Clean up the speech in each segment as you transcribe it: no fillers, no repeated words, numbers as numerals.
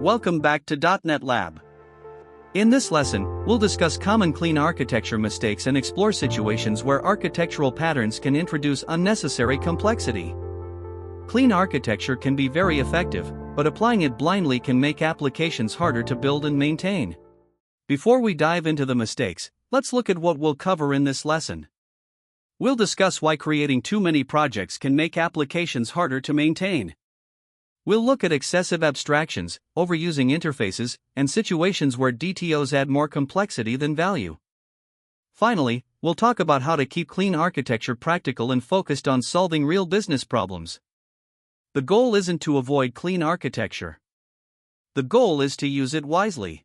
Welcome back to .NET Lab. In this lesson, we'll discuss common clean architecture mistakes and explore situations where architectural patterns can introduce unnecessary complexity. Clean architecture can be very effective, but applying it blindly can make applications harder to build and maintain. Before we dive into the mistakes, let's look at what we'll cover in this lesson. We'll discuss why creating too many projects can make applications harder to maintain. We'll look at excessive abstractions, overusing interfaces, and situations where DTOs add more complexity than value. Finally, we'll talk about how to keep clean architecture practical and focused on solving real business problems. The goal isn't to avoid clean architecture. The goal is to use it wisely.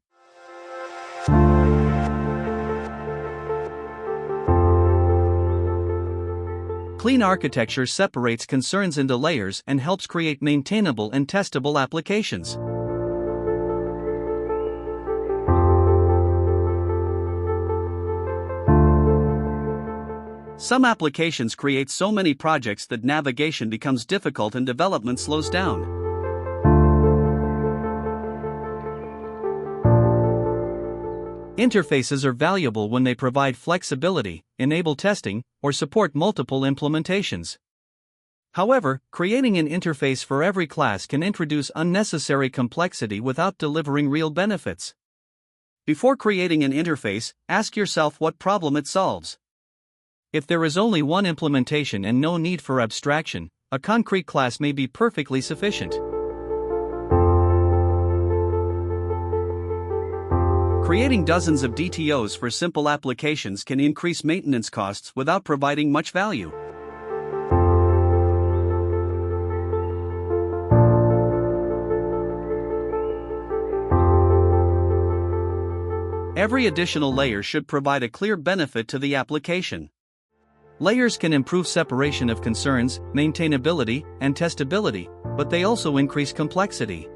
Clean architecture separates concerns into layers and helps create maintainable and testable applications. Some applications create so many projects that navigation becomes difficult and development slows down. Interfaces are valuable when they provide flexibility, enable testing, or support multiple implementations. However, creating an interface for every class can introduce unnecessary complexity without delivering real benefits. Before creating an interface, ask yourself what problem it solves. If there is only one implementation and no need for abstraction, a concrete class may be perfectly sufficient. Creating dozens of DTOs for simple applications can increase maintenance costs without providing much value. Every additional layer should provide a clear benefit to the application. Layers can improve separation of concerns, maintainability, and testability, but they also increase complexity.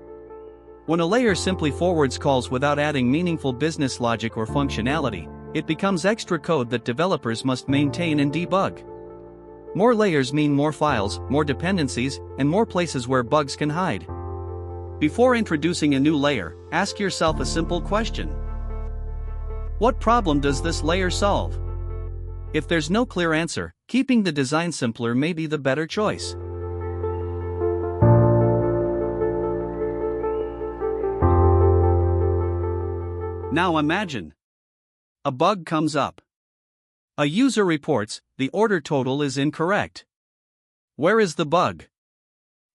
When a layer simply forwards calls without adding meaningful business logic or functionality, it becomes extra code that developers must maintain and debug. More layers mean more files, more dependencies, and more places where bugs can hide. Before introducing a new layer, ask yourself a simple question. What problem does this layer solve? If there's no clear answer, keeping the design simpler may be the better choice. Now imagine. A bug comes up. A user reports, the order total is incorrect. Where is the bug?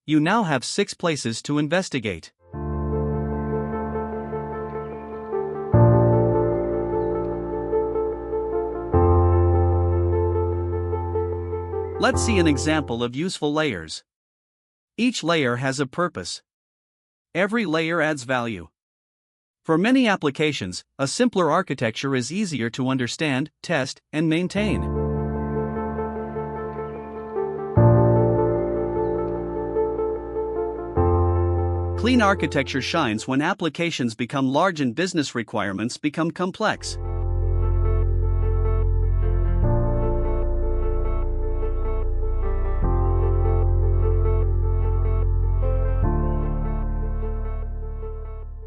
You now have 6 places to investigate. Let's see an example of useful layers. Each layer has a purpose. Every layer adds value. For many applications, a simpler architecture is easier to understand, test, and maintain. Clean architecture shines when applications become large and business requirements become complex.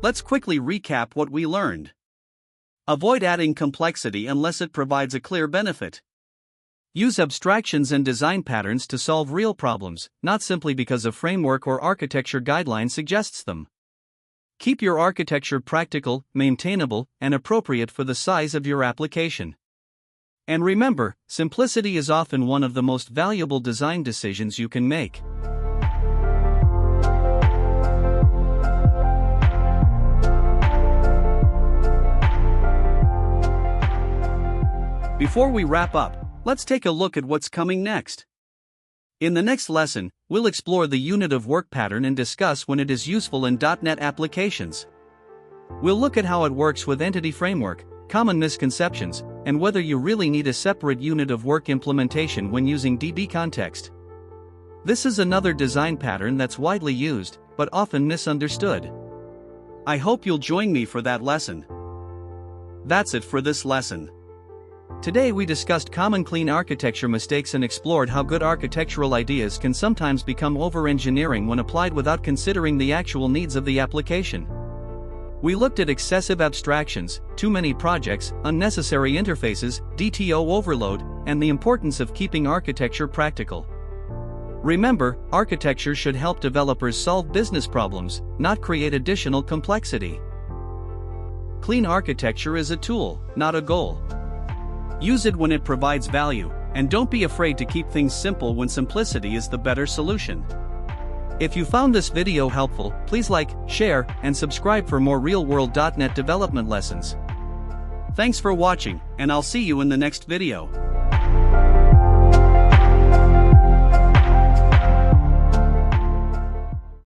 Let's quickly recap what we learned. Avoid adding complexity unless it provides a clear benefit. Use abstractions and design patterns to solve real problems, not simply because a framework or architecture guideline suggests them. Keep your architecture practical, maintainable, and appropriate for the size of your application. And remember, simplicity is often one of the most valuable design decisions you can make. Before we wrap up, let's take a look at what's coming next. In the next lesson, we'll explore the unit of work pattern and discuss when it is useful in .NET applications. We'll look at how it works with Entity Framework, common misconceptions, and whether you really need a separate unit of work implementation when using DB context. This is another design pattern that's widely used, but often misunderstood. I hope you'll join me for that lesson. That's it for this lesson. Today we discussed common clean architecture mistakes and explored how good architectural ideas can sometimes become over-engineering when applied without considering the actual needs of the application. We looked at excessive abstractions, too many projects, unnecessary interfaces, DTO overload, and the importance of keeping architecture practical. Remember, architecture should help developers solve business problems, not create additional complexity. Clean architecture is a tool, not a goal. Use it when it provides value, and don't be afraid to keep things simple when simplicity is the better solution. If you found this video helpful, please like, share, and subscribe for more real-world .NET development lessons. Thanks for watching, and I'll see you in the next video.